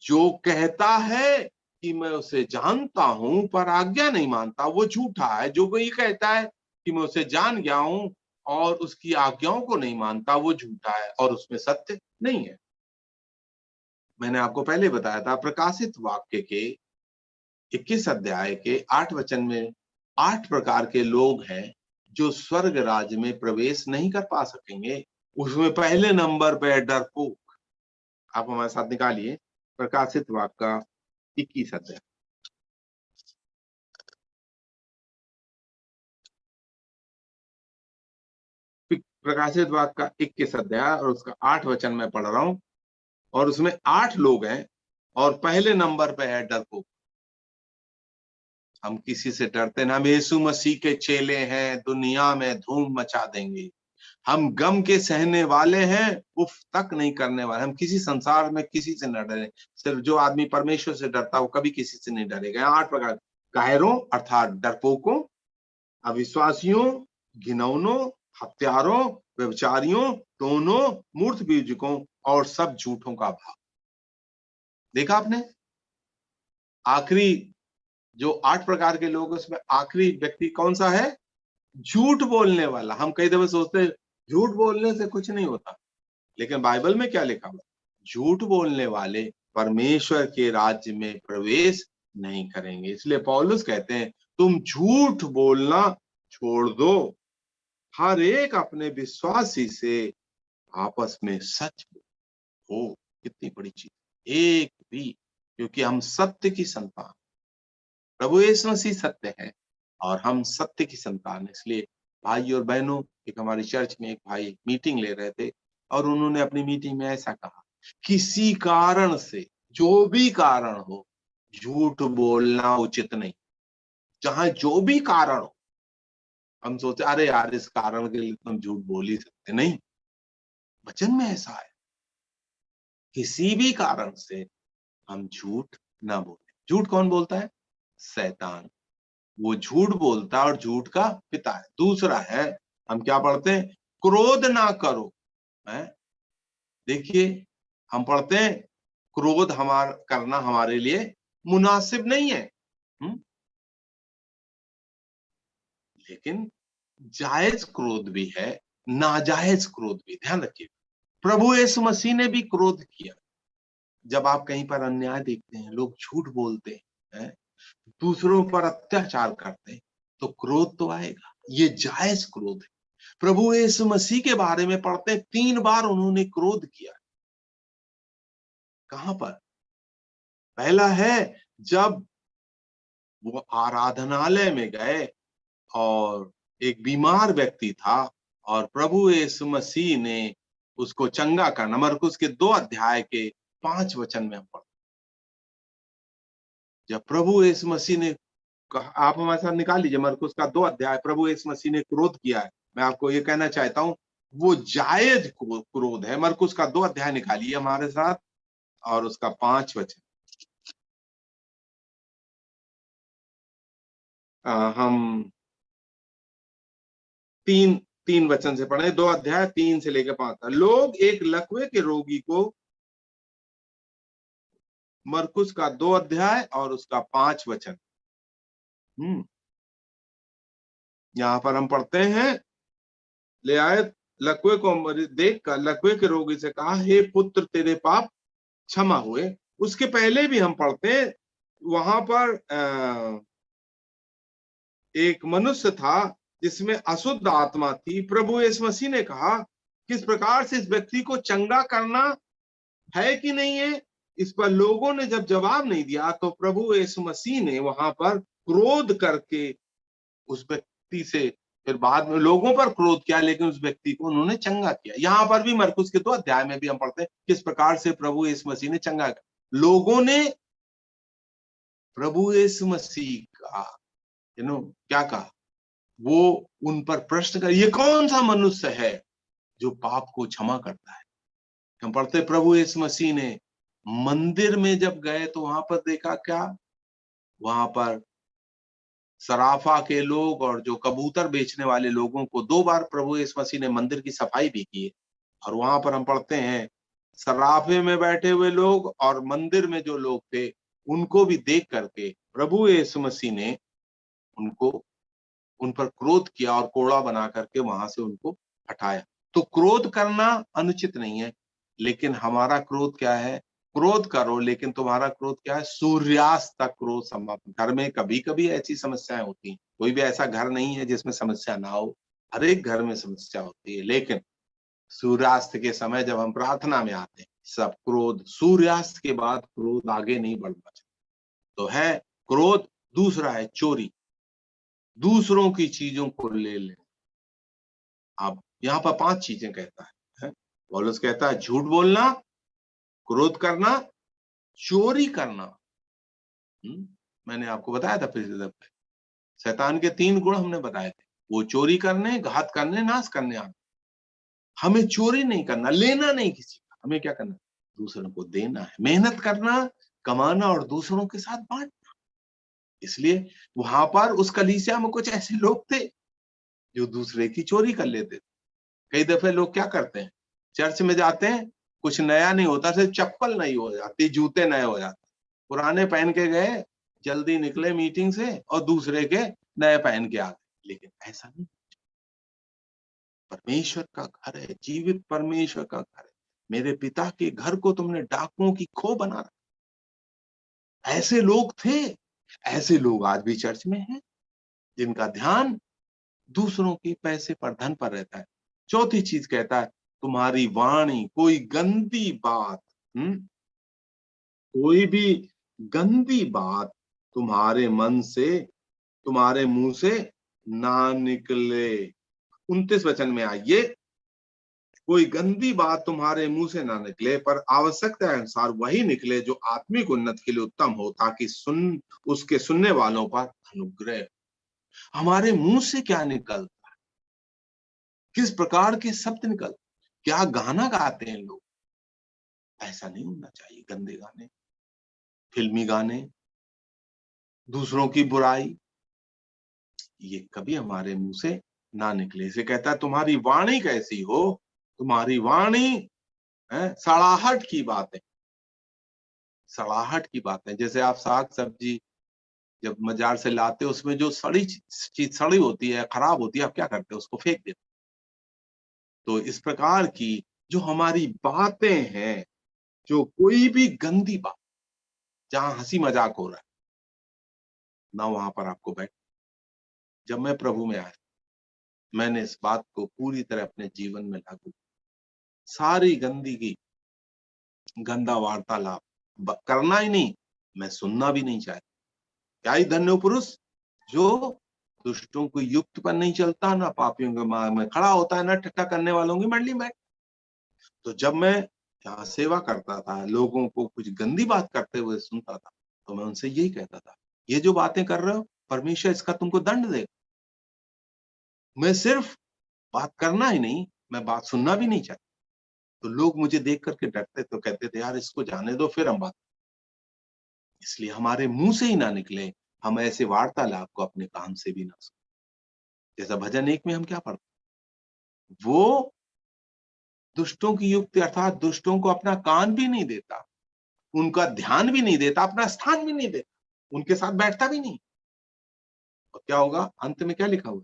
जो कहता है कि मैं उसे जानता हूं पर आज्ञा नहीं मानता, वो झूठा है। जो कोई कहता है कि मैं उसे जान गया हूं और उसकी आज्ञाओं को नहीं मानता, वो झूठा है और उसमें सत्य नहीं है। मैंने आपको पहले बताया था, प्रकाशित वाक्य के 21 अध्याय के 8 वचन में 8 प्रकार के लोग हैं जो स्वर्ग राज्य में प्रवेश नहीं कर पा सकेंगे। उसमें पहले नंबर पे है डरपोक। आप हमारे साथ निकालिए प्रकाशित वाक्य का 21 अध्याय। प्रकाशित वाक्य का 21 अध्याय और उसका 8 वचन में पढ़ रहा हूं, और उसमें 8 लोग हैं और पहले नंबर पे है डरपोक। हम किसी से डरते ना। हम यीशु मसीह के चेले हैं, दुनिया में धूम मचा देंगे। हम गम के सहने वाले हैं, उफ तक नहीं करने वाले। हम किसी संसार में किसी से न डरे। सिर्फ जो आदमी परमेश्वर से डरता है वो कभी किसी से नहीं डरेगा। 8 प्रकार: कायरों अर्थात डरपोकों, अविश्वासियों, घिनौनों, हत्यारों, व्यभिचारियों, टोनों, मूर्त पूजकों और सब झूठों का भाव। देखा आपने? आखिरी जो 8 प्रकार के लोग, उसमें आखिरी व्यक्ति कौन सा है? झूठ बोलने वाला। हम कई दफे सोचते हैं झूठ बोलने से कुछ नहीं होता, लेकिन बाइबल में क्या लिखा हुआ? झूठ बोलने वाले परमेश्वर के राज्य में प्रवेश नहीं करेंगे। इसलिए पौलुस कहते हैं तुम झूठ बोलना छोड़ दो, हर एक अपने विश्वासी से आपस में सच हो। कितनी बड़ी चीज, एक भी, क्योंकि हम सत्य की संतान, प्रभु यीशु मसीह सत्य है और हम सत्य की संतान। इसलिए भाई और बहनों, एक हमारी चर्च में एक भाई मीटिंग ले रहे थे और उन्होंने अपनी मीटिंग में ऐसा कहा, किसी कारण से, जो भी कारण हो, झूठ बोलना उचित नहीं। जहां जो भी कारण हो, हम सोचते अरे यार इस कारण के लिए तुम झूठ बोल ही सकते नहीं। वचन में ऐसा है, किसी भी कारण से हम झूठ ना बोले। झूठ कौन बोलता है? शैतान। वो झूठ बोलता है और झूठ का पिता है। दूसरा है, हम क्या पढ़ते हैं? क्रोध ना करो। है, देखिए हम पढ़ते हैं क्रोध करना हमारे लिए मुनासिब नहीं है। लेकिन जायज क्रोध भी है, नाजायज क्रोध भी। ध्यान रखिए, प्रभु यीशु मसीह ने भी क्रोध किया। जब आप कहीं पर अन्याय देखते हैं, लोग झूठ बोलते हैं, दूसरों पर अत्याचार करते हैं, तो क्रोध तो आएगा। ये जायज क्रोध है। प्रभु यीशु मसीह के बारे में पढ़ते हैं 3 बार उन्होंने क्रोध किया। कहां पर? पहला है जब वो आराधनालय में गए और एक बीमार व्यक्ति था और प्रभु यीशु मसीह ने उसको चंगा करना। मरकुस के 2 अध्याय के 5 वचन में हम पढ़ते, जब प्रभु यीशु मसीह ने कहा, आप हमारे साथ निकाल लीजिए मरकुस का 2 अध्याय। प्रभु यीशु मसीह ने क्रोध किया है, मैं आपको ये कहना चाहता हूं वो जायज क्रोध है। मरकुस का 2 अध्याय निकालिए हमारे साथ और उसका 5 वचन। हम 3 वचन से पढ़े, 2 अध्याय 3 से लेकर 5 तक। लोग एक लकवे के रोगी को, मरकुस का 2 अध्याय और उसका 5 वचन। यहां पर हम पढ़ते हैं, ले आए लकवे को देखकर लकवे के रोगी से कहा, हे पुत्र तेरे पाप क्षमा हुए। उसके पहले भी हम पढ़ते हैं, वहां पर एक मनुष्य था जिसमें अशुद्ध आत्मा थी। प्रभु यीशु मसीह ने कहा किस प्रकार से इस व्यक्ति को चंगा करना है कि नहीं है। इस पर लोगों ने जब जवाब नहीं दिया तो प्रभु यीशु मसीह ने वहां पर क्रोध करके उस व्यक्ति से, फिर बाद में लोगों पर क्रोध किया, लेकिन उस व्यक्ति को उन्होंने चंगा किया। यहां पर भी मरकुस के 2 अध्याय में भी हम पढ़ते हैं किस प्रकार से प्रभु यीशु मसीह ने चंगा किया। लोगों ने प्रभु यीशु मसीह का क्या कहा, वो उन पर प्रश्न कर, ये कौन सा मनुष्य है जो पाप को क्षमा करता है। हम पढ़ते प्रभु यीशु मसीह ने मंदिर में जब गए तो वहां पर देखा क्या, वहां पर सराफा के लोग और जो कबूतर बेचने वाले लोगों को 2 बार प्रभु यीशु मसीह ने मंदिर की सफाई भी की। और वहां पर हम पढ़ते हैं सराफे में बैठे हुए लोग और मंदिर में जो लोग थे उनको भी देख करके प्रभु यीशु मसीह ने उन पर क्रोध किया और कोड़ा बना करके वहां से उनको हटाया। तो क्रोध करना अनुचित नहीं है, लेकिन हमारा क्रोध क्या है, क्रोध करो लेकिन तुम्हारा क्रोध क्या है, सूर्यास्त तक क्रोध समाप्त। घर में कभी कभी ऐसी समस्याएं होती हैं, कोई भी ऐसा घर नहीं है जिसमें समस्या ना हो, हर एक घर में समस्या होती है, लेकिन सूर्यास्त के समय जब हम प्रार्थना में आते हैं सब क्रोध, सूर्यास्त के बाद क्रोध आगे नहीं बढ़ना चाहिए। तो है क्रोध। दूसरा है चोरी, दूसरों की चीजों को ले ले। अब यहाँ पर 5 चीजें कहता है। पौलुस कहता है झूठ बोलना, क्रोध करना, चोरी करना। मैंने आपको बताया था पिछले दफे, शैतान के 3 गुण हमने बताए थे, वो चोरी करने, घात करने, नाश करने आते। हमें चोरी नहीं करना, लेना नहीं किसी का, हमें क्या करना, दूसरों को देना है, मेहनत करना, कमाना और दूसरों के साथ बांटना। इसलिए वहां पर उस कलीसिया में कुछ ऐसे लोग थे जो दूसरे की चोरी कर लेते थे। कई दफे लोग क्या करते हैं, चर्च में जाते हैं, कुछ नया नहीं होता, सिर्फ चप्पल नई हो जाती, जूते नए हो जाते, पुराने पहन के गए, जल्दी निकले मीटिंग से और दूसरे के नए पहन के आ गए। लेकिन ऐसा नहीं, परमेश्वर का घर है, जीवित परमेश्वर का घर है। मेरे पिता के घर को तुमने डाकुओं की खो बना रखा। ऐसे लोग थे, ऐसे लोग आज भी चर्च में हैं जिनका ध्यान दूसरों के पैसे पर, धन पर रहता है। चौथी चीज कहता है तुम्हारी वाणी, कोई गंदी बात, कोई भी गंदी बात तुम्हारे मन से, तुम्हारे मुंह से ना निकले। 29 वचन में आइए, कोई गंदी बात तुम्हारे मुंह से ना निकले, पर आवश्यकता अनुसार वही निकले जो आत्मिक उन्नति के लिए उत्तम हो, ताकि उसके सुनने वालों पर अनुग्रह। हमारे मुंह से क्या निकलता है, किस प्रकार के शब्द निकल, क्या गाना गाते हैं लोग, ऐसा नहीं होना चाहिए। गंदे गाने, फिल्मी गाने, दूसरों की बुराई, ये कभी हमारे मुंह से ना निकले। इसे कहता है तुम्हारी वाणी कैसी हो, तुम्हारी वाणी है सड़ाहट की बातें, सड़ाहट की बातें। जैसे आप साग सब्जी जब बाजार से लाते हो, उसमें जो सड़ी चीज सड़ी होती है, खराब होती है, आप क्या करते हो, उसको फेंक देते। तो इस प्रकार की जो हमारी बातें हैं, जो कोई भी गंदी बात, जहां हंसी मजाक हो रहा है ना, वहां पर आपको बैठ। जब मैं प्रभु में आया, मैंने इस बात को पूरी तरह अपने जीवन में लागू, सारी गंदगी, गंदा वार्तालाप करना ही नहीं, मैं सुनना भी नहीं चाहता। क्या ही धन्य पुरुष जो दुष्टों को युक्त पर नहीं चलता, ना पापियों के मार्ग में खड़ा होता है, ना ठट्ठा करने वालों की मंडली में। तो जब मैं यहाँ सेवा करता था, लोगों को कुछ गंदी बात करते हुए सुनता था, तो मैं उनसे यही कहता था, ये जो बातें कर रहे हो परमेश्वर इसका तुमको दंड देगा। मैं सिर्फ बात करना ही नहीं, मैं बात सुनना भी नहीं चाहता। तो लोग मुझे देख करके डरते, तो कहते थे यार इसको जाने दो, फिर हम बात। इसलिए हमारे मुंह से ही ना निकले, हम ऐसे वार्तालाप को अपने कान से भी ना सुने। जैसा भजन 1 में हम क्या पढ़ते, वो दुष्टों की युक्ति अर्थात दुष्टों को अपना कान भी नहीं देता, उनका ध्यान भी नहीं देता, अपना स्थान भी नहीं देता, उनके साथ बैठता भी नहीं। और क्या होगा अंत में, क्या लिखा हुआ,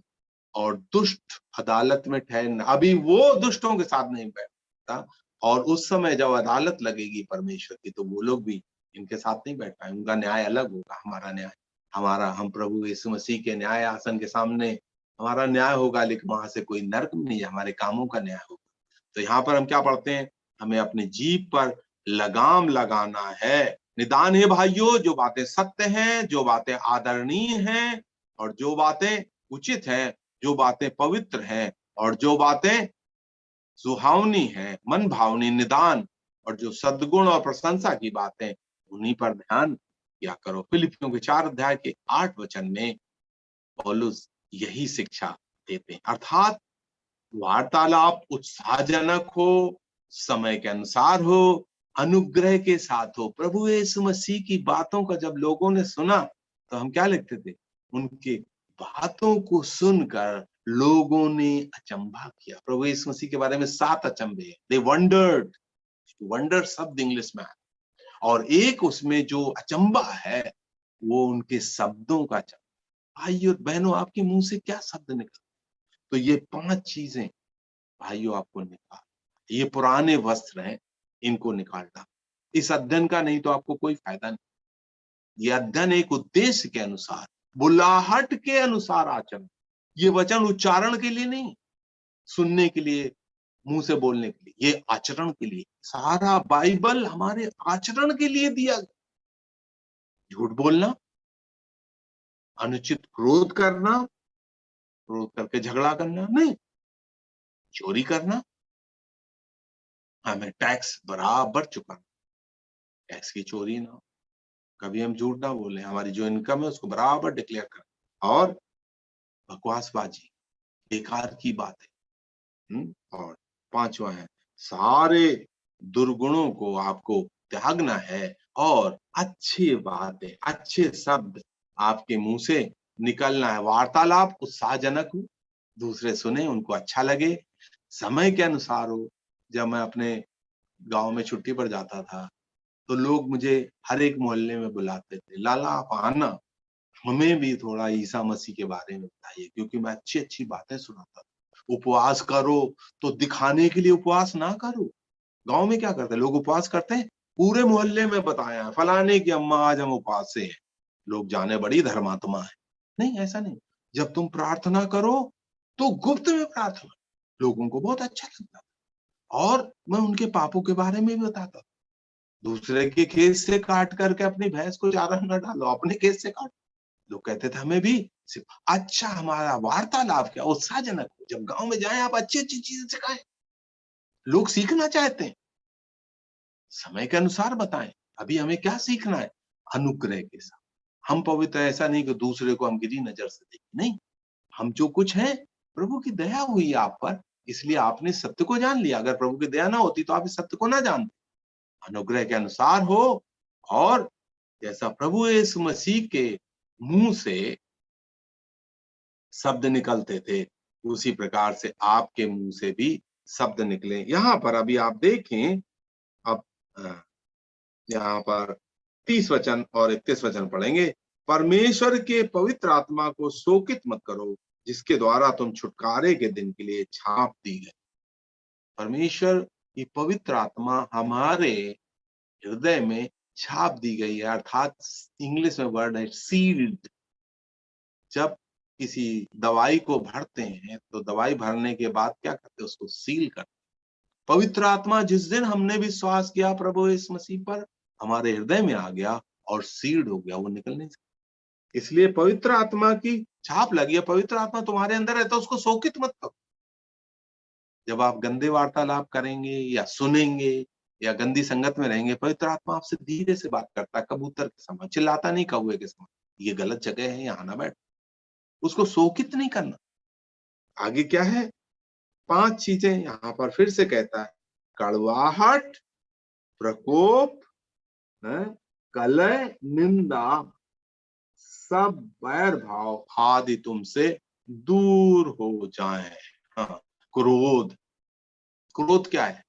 और दुष्ट अदालत में ठहरना। अभी वो दुष्टों के साथ नहीं बैठता, और उस समय जब अदालत लगेगी परमेश्वर की, तो वो लोग भी इनके साथ नहीं बैठ पाए। उनका न्याय अलग होगा, हमारा न्याय, हम प्रभु यीशु मसीह के न्याय आसन के सामने हमारा न्याय होगा, लेकिन वहां से कोई नर्क नहीं है, हमारे कामों का न्याय होगा। तो यहाँ पर हम क्या पढ़ते हैं, हमें अपने जीभ पर लगाम लगाना है। निदान है भाइयों, जो बातें सत्य हैं, जो बातें आदरणीय हैं, और जो बातें उचित हैं, जो बातें पवित्र हैं, और जो बातें सुहावनी हैं, मन भावनी, निदान, और जो सद्गुण और प्रशंसा की बातें, उन्हीं पर ध्यान किया करो। फिलिपियों के 4 अध्याय के 8 वचन में पौलुस यही शिक्षा देते हैं। अर्थात वार्तालाप उत्साहजनक हो, समय के अनुसार हो, अनुग्रह के साथ हो। प्रभु यीशु मसीह की बातों का जब लोगों ने सुना, तो हम क्या लिखते थे, उनके बातों को सुनकर लोगों ने अचंभा किया। प्रभु यीशु मसीह के बारे में 7 अचंभे, दे वंडर्ड, वंडर शब्द इंग्लिश में है, और एक उसमें जो अचंभा है वो उनके शब्दों का अचंभा। भाइयों और बहनों, आपके मुंह से क्या शब्द निकल, तो ये 5 चीजें भाइयों आपको निकाल, ये पुराने वस्त्र हैं, इनको निकालना। इस अध्ययन का नहीं तो आपको कोई फायदा नहीं। ये अध्ययन एक उद्देश्य के अनुसार, बुलाहट के अनुसार आचरण। ये वचन उच्चारण के लिए नहीं, सुनने के लिए, मुंह से बोलने के लिए, ये आचरण के लिए। सारा बाइबल हमारे आचरण के लिए दिया गया। झूठ बोलना, अनुचित क्रोध करना, क्रोध करके झगड़ा करना नहीं, चोरी करना, हमें टैक्स बराबर चुकाना, टैक्स की चोरी ना हो, कभी हम झूठ ना बोले, हमारी जो इनकम है उसको बराबर डिक्लेयर करें, और बकवासबाजी, बेकार की बातें। और 5वां है, सारे दुर्गुणों को आपको त्यागना है, और अच्छी बातें, अच्छे शब्द आपके मुंह से निकलना है। वार्तालाप उत्साहजनक हो, दूसरे सुने, उनको अच्छा लगे, समय के अनुसार हो। जब मैं अपने गांव में छुट्टी पर जाता था, तो लोग मुझे हर एक मोहल्ले में बुलाते थे, लाला आप आना, हमें भी थोड़ा ईसा मसीह के बारे में बताइए, क्योंकि मैं अच्छी अच्छी बातें सुनाता था। उपवास करो, तो दिखाने के लिए उपवास ना करो। गांव में क्या करते हैं लोग, उपवास करते हैं, पूरे मोहल्ले में बताया फलाने की अम्मा आज हम उपवास से हैं, लोग जाने बड़ी धर्मात्मा है। नहीं, ऐसा नहीं। जब तुम प्रार्थना करो तो गुप्त में प्रार्थना, लोगों को बहुत अच्छा लगता था। और मैं उनके पापों के बारे में भी बताता था। दूसरे के खेत से काट करके अपनी भैंस को चारा न डालो, अपने खेत से काट। लोग कहते थे हमें भी अच्छा, हमारा वार्तालाप क्या उत्साहजनक हो। जब गांव में जाएं आप अच्छी अच्छी चीजें सिखाएं, लोग सीखना चाहते हैं, समय के अनुसार बताएं। अभी हमें क्या सीखना है, अनुग्रह के साथ। हम पवित्र, ऐसा नहीं कि दूसरे को हम गिरी नजर से देखें, नहीं, हम जो कुछ है, प्रभु की दया हुई आप पर, इसलिए आपने सत्य को जान लिया। अगर प्रभु की दया ना होती तो आप इस सत्य को ना जानते। अनुग्रह के अनुसार हो, और जैसा प्रभु यीशु मसीह के मुंह से शब्द निकलते थे, उसी प्रकार से आपके मुंह से भी शब्द निकले। यहाँ पर अभी आप देखें, अब यहाँ पर 30 वचन और 31 वचन पढ़ेंगे। परमेश्वर के पवित्र आत्मा को शोकित मत करो, जिसके द्वारा तुम छुटकारे के दिन के लिए छाप दी गई। परमेश्वर की पवित्र आत्मा हमारे हृदय में छाप दी गई है, अर्थात इंग्लिश में वर्ड है सील्ड। जब किसी दवाई को भरते हैं, तो दवाई भरने के बाद क्या करते हैं, उसको सील करते हैं। पवित्र आत्मा जिस दिन हमने विश्वास किया प्रभु यीशु मसीह पर, हमारे हृदय में आ गया और सील्ड हो गया, वो निकल नहीं सकता। इसलिए पवित्र आत्मा की छाप लगी है, पवित्र आत्मा तुम्हारे अंदर है तो उसको शोकित मत करो। जब आप गंदे वार्तालाप करेंगे या सुनेंगे या गंदी संगत में रहेंगे, पवित्र आत्मा आपसे धीरे से बात करता है, कबूतर के समान, चिल्लाता नहीं कौवे के समान, ये गलत जगह है, यहाँ ना बैठ। उसको शोकित नहीं करना। आगे क्या है, 5 चीजें यहाँ पर फिर से कहता है, कड़वाहट, प्रकोप, कलह, निंदा, सब वैर भाव आदि तुमसे दूर हो जाएं। हाँ, क्रोध, क्रोध क्या है,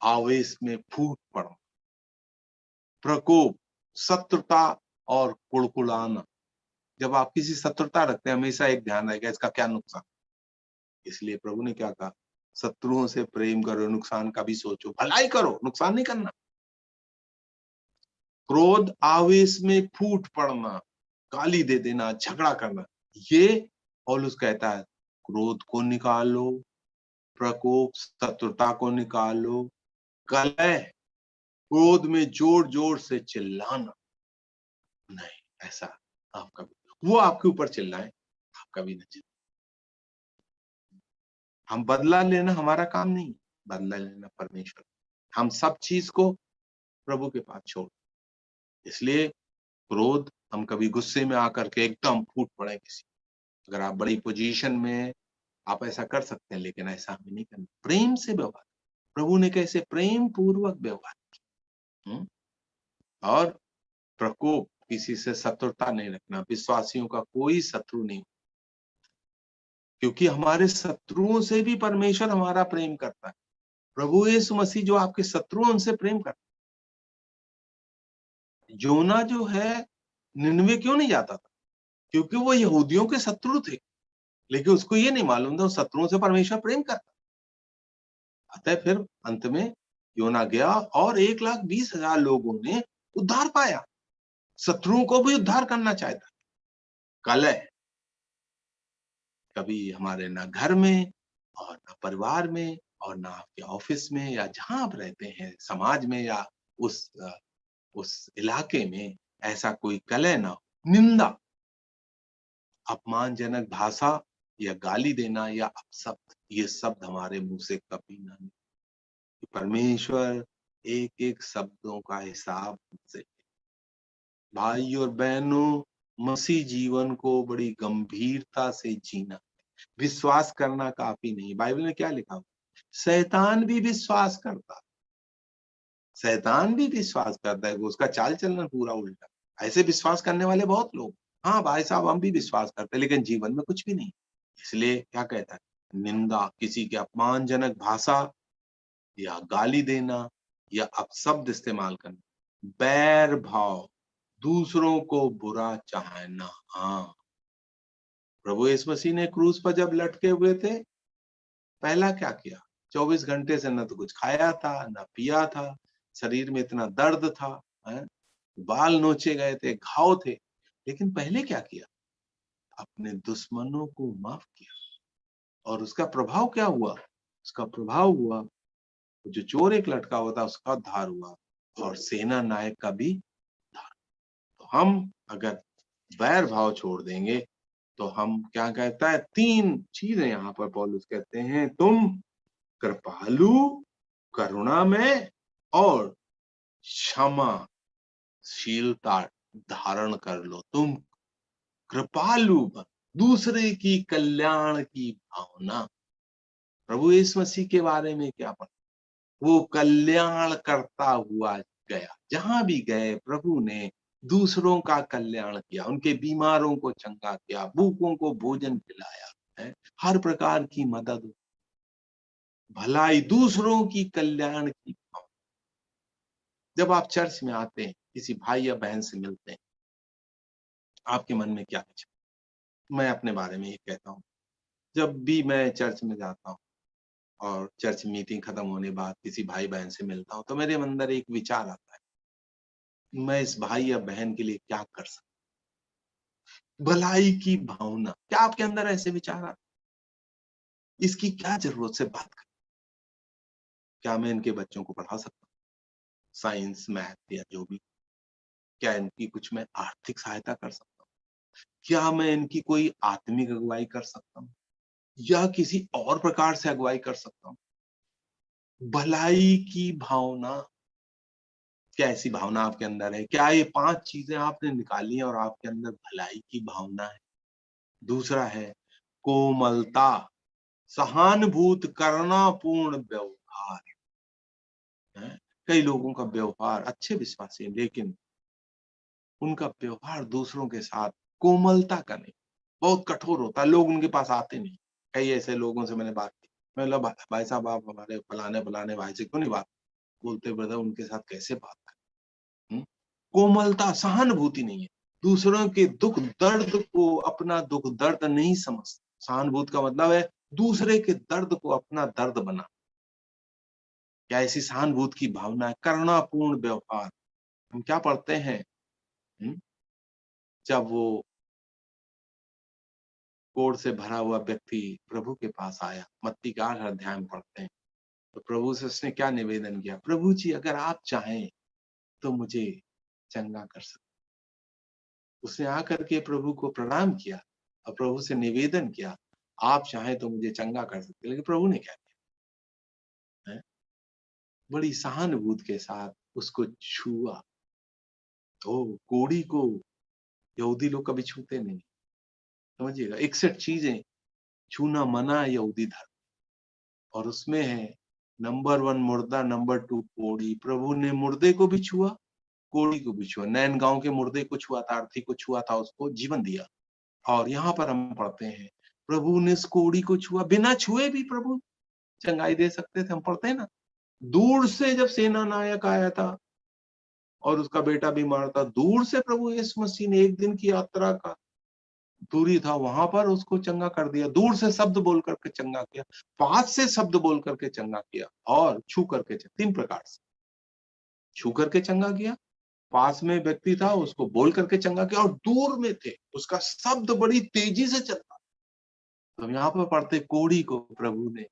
आवेश में फूट पड़ना। प्रकोप, शत्रुता और कुड़कुड़ाना। जब आप किसी शत्रुता रखते हैं, हमेशा एक ध्यान रहेगा इसका क्या नुकसान। इसलिए प्रभु ने क्या कहा, शत्रुओं से प्रेम करो, नुकसान का भी सोचो, भलाई करो, नुकसान नहीं करना। क्रोध, आवेश में फूट पड़ना, गाली दे देना, झगड़ा करना, ये पौलुस कहता है क्रोध को निकालो, प्रकोप, शत्रुता को निकालो, कलह, क्रोध में जोर जोर से चिल्लाना नहीं, ऐसा आप कभी, वो आपके ऊपर चिल्लाए, आप कभी न चिल्लाए। हम बदला लेना हमारा काम नहीं, बदला लेना परमेश्वर। हम सब चीज को प्रभु के पास छोड़, इसलिए क्रोध, हम कभी गुस्से में आकर के एकदम फूट पड़े किसी, अगर आप बड़ी पोजीशन में आप ऐसा कर सकते हैं, लेकिन ऐसा हमें नहीं करना। प्रेम से व्यवहार, प्रभु ने कैसे प्रेम पूर्वक व्यवहार किया। और प्रकोप, किसी से शत्रुता नहीं रखना, विश्वासियों का कोई शत्रु नहीं, क्योंकि हमारे शत्रुओं से भी परमेश्वर हमारा प्रेम करता है। प्रभु यीशु मसीह जो आपके शत्रु हैं उनसे प्रेम करता है। जोना जो है निनवे क्यों नहीं जाता था, क्योंकि वो यहूदियों के शत्रु थे, लेकिन उसको ये नहीं मालूम था उस शत्रुओं से परमेश्वर प्रेम करता। अतः फिर अंत में योना गया और 1,20,000 लोगों ने उद्धार पाया। शत्रुओं को भी उद्धार करना चाहता। कलह, कभी हमारे ना घर में और ना परिवार में और ना आपके ऑफिस में या जहां आप रहते हैं, समाज में या उस इलाके में ऐसा कोई कलह ना हो। निंदा, अपमानजनक भाषा या गाली देना या अपशब्द, ये शब्द हमारे मुंह से कभी ना निकले। परमेश्वर एक एक शब्दों का हिसाब से। भाई और बहनों, मसीह जीवन को बड़ी गंभीरता से जीना, विश्वास करना काफी नहीं। बाइबल में क्या लिखा हुआ, शैतान भी विश्वास करता है, शैतान भी विश्वास करता है, उसका चाल चलन पूरा उल्टा। ऐसे विश्वास करने वाले बहुत लोग, हाँ भाई साहब हम भी विश्वास करते हैं, लेकिन जीवन में कुछ भी नहीं। इसलिए क्या कहता है, निंदा, किसी के अपमानजनक भाषा या गाली देना या अपशब्द इस्तेमाल करना, बैर भाव, दूसरों को बुरा चाहना। हाँ, प्रभु यीशु मसीह ने क्रूस पर जब लटके हुए थे, पहला क्या किया, 24 घंटे से न तो कुछ खाया था न पिया था, शरीर में इतना दर्द था, है? बाल नोचे गए थे, घाव थे, लेकिन पहले क्या किया, अपने दुश्मनों को माफ किया। और उसका प्रभाव क्या हुआ, उसका प्रभाव हुआ जो चोर एक लटका हुआ था उसका उद्धार हुआ और सेना नायक का भी उद्धार। तो हम अगर वैर भाव छोड़ देंगे तो हम, क्या कहता है, 3 चीजें यहाँ पर पौलुस कहते हैं, तुम कृपालु, करुणा में और क्षमाशीलता धारण कर लो। तुम कृपालु बन, दूसरे की कल्याण की भावना। प्रभु यीशु मसीह के बारे में क्या पढ़ा, वो कल्याण करता हुआ गया, जहां भी गए प्रभु ने दूसरों का कल्याण किया, उनके बीमारों को चंगा किया, भूखों को भोजन खिलाया, है हर प्रकार की मदद, भलाई, दूसरों की कल्याण की भावना। जब आप चर्च में आते हैं, किसी भाई या बहन से मिलते हैं, आपके मन में क्या है? मैं अपने बारे में ये कहता हूँ, जब भी मैं चर्च में जाता हूँ और चर्च मीटिंग खत्म होने बाद किसी भाई बहन से मिलता हूँ, तो मेरे अंदर एक विचार आता है, मैं इस भाई या बहन के लिए क्या कर सकता, भलाई की भावना। क्या आपके अंदर ऐसे विचार आते, इसकी क्या जरूरत से बात कर, क्या मैं इनके बच्चों को पढ़ा सकता हूँ, साइंस, मैथ या जो भी, क्या इनकी कुछ मैं आर्थिक सहायता कर सकता हूँ, क्या मैं इनकी कोई आत्मिक अगुवाई कर सकता हूँ या किसी और प्रकार से अगुवाई कर सकता हूँ? भलाई की भावना, क्या ऐसी भावना आपके अंदर है? क्या ये 5 चीजें आपने निकाली हैं और आपके अंदर भलाई की भावना है? दूसरा है कोमलता, सहानुभूत, करुणापूर्ण व्यवहार है। कई लोगों का व्यवहार अच्छे विश्वासी है, लेकिन उनका व्यवहार दूसरों के साथ कोमलता का नहीं, बहुत कठोर होता है। लोग उनके पास आते नहीं। कई ऐसे लोगों से मैंने बात की, मैं बोला भाई साहब आप हमारे फलाने फलाने भाई से क्यों नहीं बात बोलते? ब्रदर उनके साथ कैसे बात करें? कोमलता, सहानुभूति नहीं है। दूसरों के दुख दर्द को अपना दुख दर्द नहीं समझ। सहानुभूति का मतलब है दूसरे के दर्द को अपना दर्द बना। क्या ऐसी सहानुभूति की भावना है? करुणापूर्ण व्यवहार। हम क्या पढ़ते हैं? जब वो कोढ़ से भरा हुआ व्यक्ति प्रभु के पास आया, मत्ती का 8 अध्याय में पढ़ते हैं, तो प्रभु से उसने क्या निवेदन किया? प्रभु जी अगर आप चाहें तो मुझे चंगा कर सकते। उसने आकर के प्रभु को प्रणाम किया और प्रभु से निवेदन किया, आप चाहें तो मुझे चंगा कर सकते। लेकिन प्रभु ने क्या किया? है? बड़ी सहानुभूति के साथ उसको छुआ। तो कोढ़ी को यहूदी लोग कभी छूते नहीं, समझिएगा। 61 चीजें छूना मना है यहूदी धर्म, और उसमें है नंबर 1 मुर्दा, नंबर 2 कोढ़ी। प्रभु ने मुर्दे को भी छुआ, कोढ़ी को भी छुआ। नैन गांव के मुर्दे को छुआ था, अर्थी को छुआ था, उसको जीवन दिया। और यहाँ पर हम पढ़ते हैं प्रभु ने इस कोढ़ी को छुआ, बिना छुए भी प्रभु चंगाई दे सकते थे। हम पढ़ते हैं ना, दूर से जब सेना नायक आया था और उसका बेटा बीमार था, दूर से प्रभु यीशु मसीह ने एक दिन की यात्रा का दूरी था, वहां पर उसको चंगा कर दिया। दूर से शब्द बोल करके चंगा किया, पास से शब्द बोल करके चंगा किया, और छू करके 3 प्रकार से। छू करके चंगा किया, पास में व्यक्ति था उसको बोल करके चंगा किया, और दूर में थे उसका शब्द बड़ी तेजी से चलता। तो हम यहाँ पर पढ़ते कोढ़ी को प्रभु ने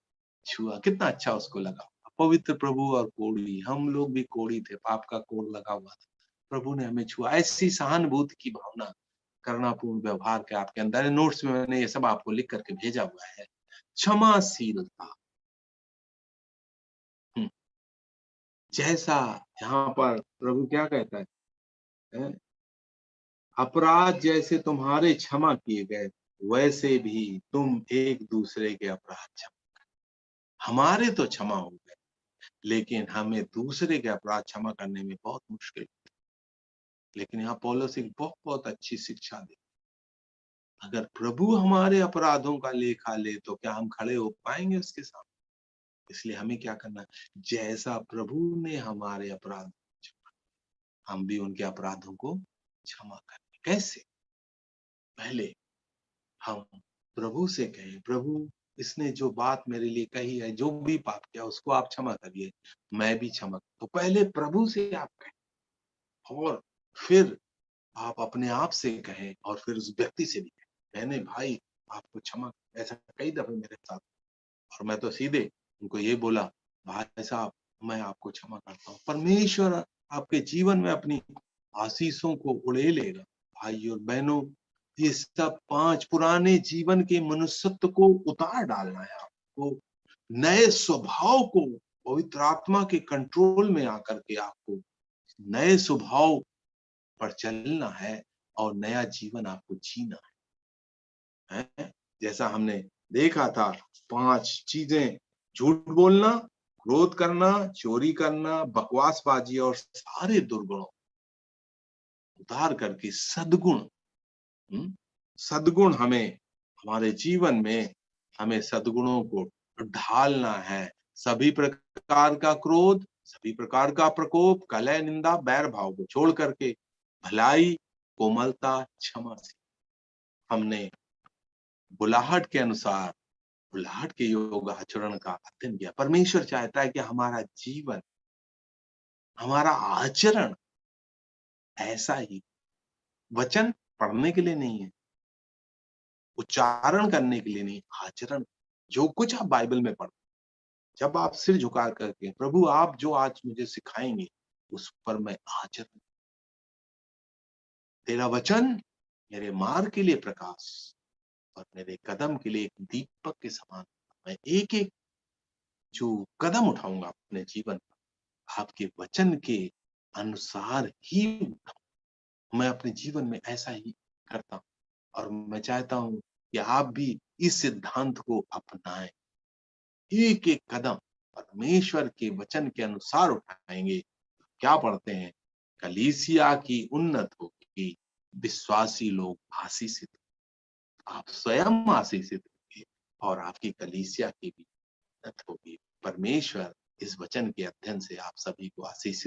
छुआ, कितना अच्छा उसको लगा। पवित्र प्रभु और कोढ़ी, हम लोग भी कोढ़ी थे, पाप का कोढ़ लगा हुआ था, प्रभु ने हमें छुआ। ऐसी सहानुभूति की भावना, करुणापूर्ण व्यवहार के आपके अंदर है। नोट्स में मैंने ये सब आपको लिख करके भेजा हुआ है। क्षमाशीलता, जैसा यहाँ पर प्रभु क्या कहता है? अपराध जैसे तुम्हारे क्षमा किए गए, वैसे भी तुम एक दूसरे के अपराध क्षमा। हमारे तो क्षमा हो गए, लेकिन हमें दूसरे के अपराध क्षमा करने में बहुत मुश्किल। लेकिन यहाँ पौलुस एक बहुत अच्छी शिक्षा दे, अगर प्रभु हमारे अपराधों का लेखा ले तो क्या हम खड़े हो पाएंगे उसके सामने? इसलिए हमें क्या करना है? जैसा प्रभु ने हमारे अपराध, हम भी उनके अपराधों को क्षमा करें। कैसे? पहले हम प्रभु से कहें, प्रभु इसने जो बात मेरे लिए कही है, जो भी पाप किया, उसको आप क्षमा करिए, मैं भी क्षमा। तो पहले प्रभु से आप कहें, और फिर आप अपने आप से कहें, और फिर उस व्यक्ति से भी कहें, मैंने भाई आपको क्षमा। ऐसा कई दफे मेरे साथ, और मैं तो सीधे उनको ये बोला, भाई साहब मैं आपको क्षमा करता हूँ। परमेश्वर आपके जीवन में अपनी आशीषों को उड़े लेगा। भाई और बहनों, ये सब 5 पुराने जीवन के मनुष्यत्व को उतार डालना है आपको। नए स्वभाव को, पवित्र आत्मा के कंट्रोल में आकर के आपको नए स्वभाव पर चलना है, और नया जीवन आपको जीना है। जैसा हमने देखा था 5 चीजें: झूठ बोलना, क्रोध करना, चोरी करना, बकवासबाजी, और सारे दुर्गुणों उतार करके सद्गुण। सद्गुण हमें, हमारे जीवन में हमें सद्गुणों को ढालना है। सभी प्रकार का क्रोध, सभी प्रकार का प्रकोप, कलह, निंदा, बैर भाव को छोड़ करके भलाई, कोमलता, क्षमा से हमने बुलाहट के अनुसार, बुलाहट के योग आचरण का अध्ययन किया। परमेश्वर चाहता है कि हमारा जीवन, हमारा आचरण ऐसा ही, वचन पढ़ने के लिए नहीं है, उच्चारण करने के लिए नहीं, आचरण। जो कुछ आप बाइबल में पढ़, जब आप सिर झुका करके, प्रभु आप जो आज मुझे सिखाएंगे उस पर मैं आचरण, तेरा वचन मेरे मार्ग के लिए प्रकाश और मेरे कदम के लिए एक दीपक के समान। मैं एक एक जो कदम उठाऊंगा अपने जीवन में, आपके वचन के अनुसार ही उठाऊं। मैं अपने जीवन में ऐसा ही करता हूं और मैं चाहता हूं कि आप भी इस सिद्धांत को अपनाएं। एक एक कदम परमेश्वर के वचन के अनुसार उठाएंगे। क्या पढ़ते हैं? कलीसिया की उन्नत होगी, विश्वासी लोग आशीषित, आप स्वयं आशीषित होंगे और आपकी कलीसिया की भी उन्नत होगी। परमेश्वर इस वचन के अध्ययन से आप सभी को आशीषित